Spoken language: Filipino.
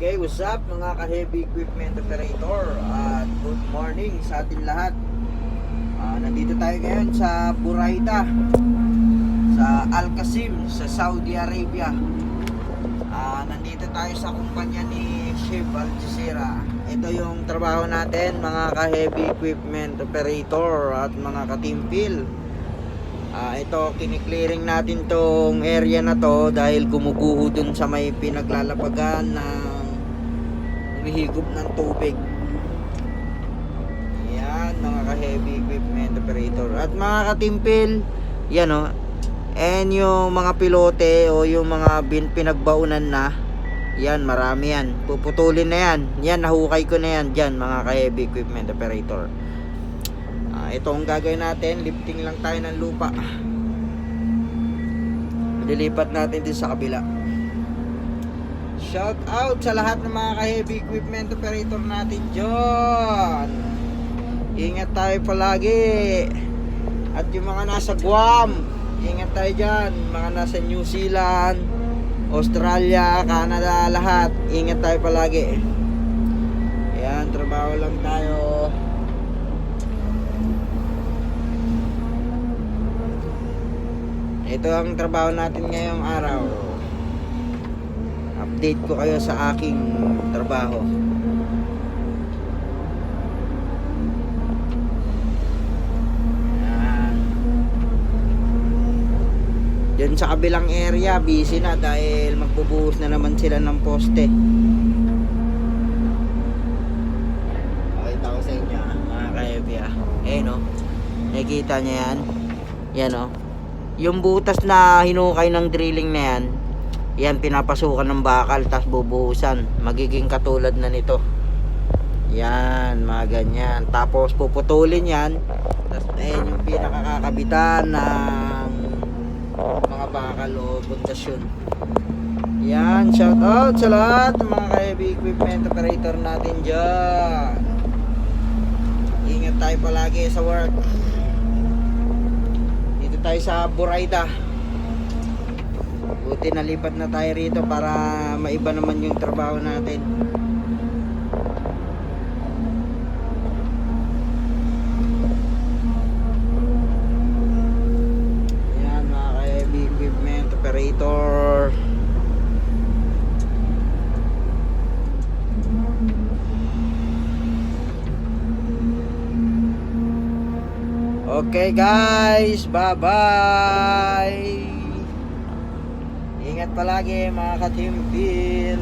Okay, what's up mga ka-heavy equipment operator at good morning sa atin lahat. Nandito tayo ngayon sa Buraida, sa Al Qasim, sa Saudi Arabia. Nandito tayo sa kumpanya ni Chef Al Jazeera. Ito yung trabaho natin mga ka-heavy equipment operator at mga ka-timpil. Ito, kiniklearing natin tong area na to dahil gumuguho dun sa may pinaglalapagan ng humihigop ng tubig. Yan mga ka-heavy equipment operator at mga katimpil, yan o. And yung mga pilote o yung mga pinagbaunan na, yan marami yan, puputulin na yan. Yan, nahukay ko na yan dyan mga ka-heavy equipment operator. Ito ang gagawin natin, lifting lang tayo ng lupa. Lilipat natin din sa kabila. Shout out sa lahat ng mga ka-heavy equipment operator natin dyan. Ingat tayo palagi. At yung mga nasa Guam, ingat tayo dyan. Mga nasa New Zealand, Australia, Canada, lahat, ingat tayo palagi. Ayan, trabaho lang tayo. Ito ang trabaho natin ngayong araw. Update ko kayo sa aking trabaho. Diyan sa kabilang area, busy na dahil magbubuhos na naman sila ng poste. Pakita ko sa inyo mga ka-heavy no? Nakikita nyo yan? Yan o. Yung butas na hinukay ng drilling na yan, yan pinapasukan ng bakal tapos bubuhusan, magiging katulad na nito. Yan, mga ganyan. Tapos puputulin yan, tapos ayan yung pinakakakabitan ng mga bakal o pundasyon. Yan, shout out sa lahat ng mga heavy equipment operator natin dyan. Ingat tayo palagi sa work. Tayo sa Buraida. Buti nalipat na tayo rito para maiba naman yung trabaho natin. Ayan mga ka-heavy equipment operator. Okay guys, bye-bye. Ingat palagi mga ka-timpil.